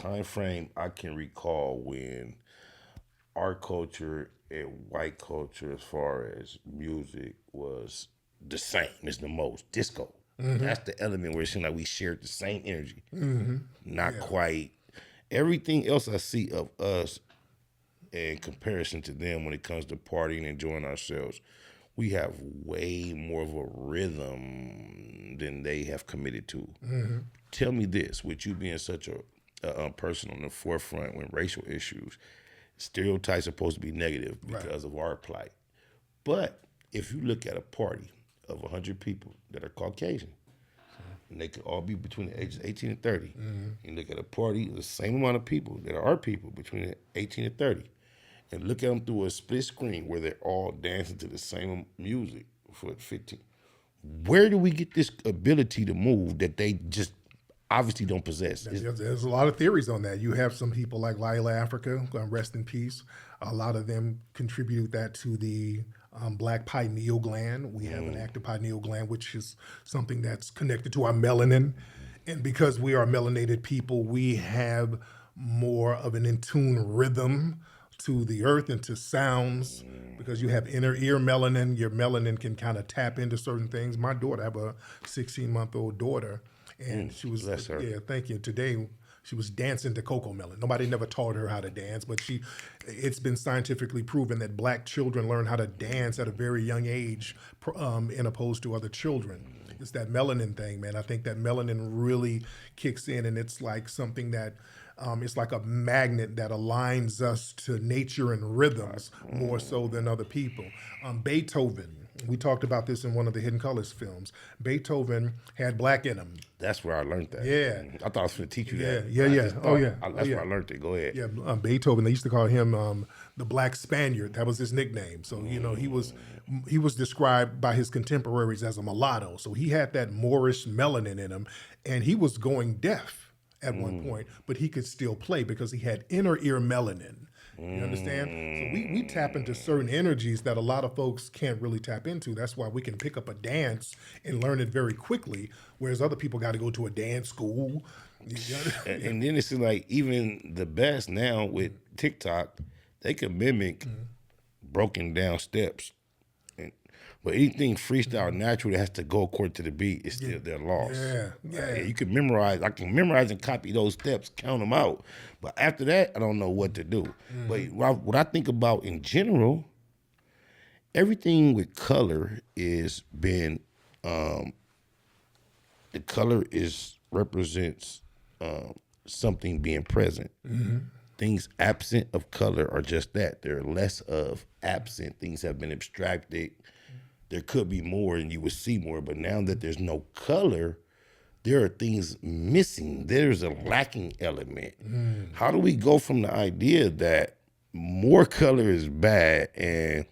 time frame I can recall when our culture and white culture, as far as music, was the same as the most. Disco. That's the element where it seemed like we shared the same energy. Not quite. Everything else I see of us in comparison to them when it comes to partying and enjoying ourselves, we have way more of a rhythm than they have committed to. Tell me this, with you being such a person on the forefront when racial issues, stereotypes are supposed to be negative because of our plight. But if you look at a party of 100 people that are Caucasian, and they could all be between the ages of 18 and 30, and look at a party of the same amount of people that are our people between 18 and 30, and look at them through a split screen where they're all dancing to the same music for 15. Where do we get this ability to move that they just obviously don't possess? There's a lot of theories on that. You have some people like Lila Africa, rest in peace. A lot of them contribute that to the black pineal gland. We have an active pineal gland, which is something that's connected to our melanin. And because we are melanated people, we have more of an in tune rhythm to the earth and to sounds, because you have inner ear melanin. Your melanin can kind of tap into certain things. My daughter, I have a 16-month-old daughter, and she was, yeah, thank you. Today, she was dancing to Coco Melon. Nobody never taught her how to dance, but it's been scientifically proven that black children learn how to dance at a very young age, in opposed to other children. It's that melanin thing, man. I think that melanin really kicks in, and it's like something that, it's like a magnet that aligns us to nature and rhythms more so than other people. Beethoven, we talked about this in one of the Hidden Colors films. Beethoven had black in him. That's where I learned that. Yeah. I thought I was going to teach you that. That's where I learned it. Go ahead. Yeah, Beethoven, they used to call him the Black Spaniard. That was his nickname. So, you know, he was described by his contemporaries as a mulatto. So he had that Moorish melanin in him, and he was going deaf at one point, but he could still play because he had inner ear melanin. You understand? So we tap into certain energies that a lot of folks can't really tap into. That's why we can pick up a dance and learn it very quickly, whereas other people got to go to a dance school. And then it's like even the best now with TikTok, they can mimic broken down steps. But anything freestyle natural that has to go according to the beat is still their loss. Yeah. You can memorize. I can memorize and copy those steps, count them out. But after that, I don't know what to do. But what I think about in general, everything with color is been, the color represents something being present. Things absent of color are just that. They're less of absent. Things have been abstracted. There could be more and you would see more, but now that there's no color, there are things missing. There's a lacking element. How do we go from the idea that more color is bad and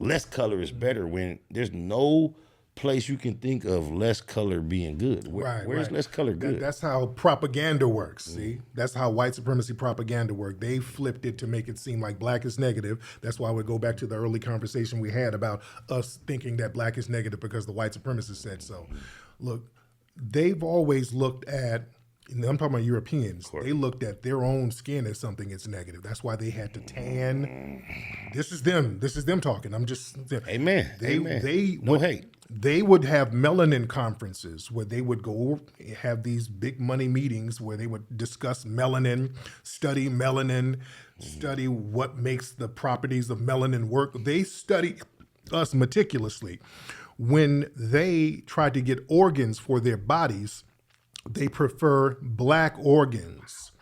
less color is better when there's no place you can think of less color being good? Where's less color good? That's how propaganda works, see? That's how white supremacy propaganda works. They flipped it to make it seem like black is negative. That's why we go back to the early conversation we had about us thinking that black is negative because the white supremacists said so. Look, they've always looked at, and I'm talking about Europeans, they looked at their own skin as something that's negative. That's why they had to tan. This is them talking. I'm just, Amen. No hate. They would have melanin conferences where they would go have these big money meetings where they would discuss melanin, study what makes the properties of melanin work. They study us meticulously. When they try to get organs for their bodies, they prefer black organs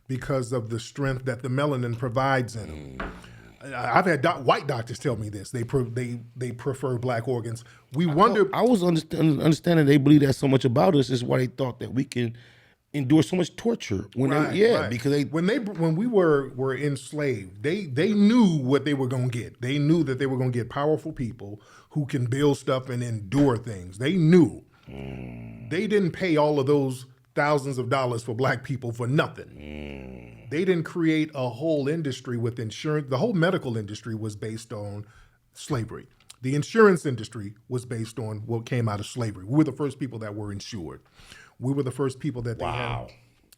because of the strength that the melanin provides in them. I've had white doctors tell me this. They prefer black organs. We wonder. I was understanding they believe that so much about us is why they thought that we can endure so much torture. Because when we were enslaved, they knew what they were gonna get. They knew that they were gonna get powerful people who can build stuff and endure things. They knew. They didn't pay all of those thousands of dollars for black people for nothing. They didn't create a whole industry with insurance. The whole medical industry was based on slavery. The insurance industry was based on what came out of slavery. We were the first people that were insured. We were the first people that they had.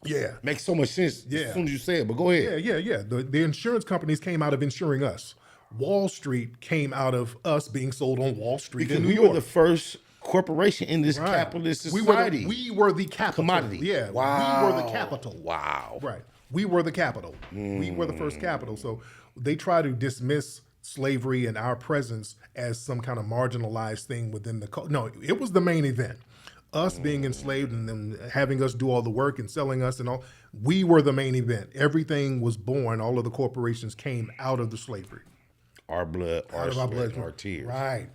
Yeah. Makes so much sense Yeah. as soon as you say it, but go ahead. Yeah. The insurance companies came out of insuring us. Wall Street came out of us being sold on Wall Street Because in New we York. were the first corporation in this Right. capitalist society. We were the capital. Commodity. Yeah, Wow. we were the capital. Wow. Right. We were the capital. We were the first capital. So they try to dismiss slavery and our presence as some kind of marginalized thing within the no, it was the main event. Us being enslaved and them having us do all the work and selling us and all, we were the main event. Everything was born, all of the corporations came out of the slavery. Our blood, our Out of our sweat, blood. our tears. Right.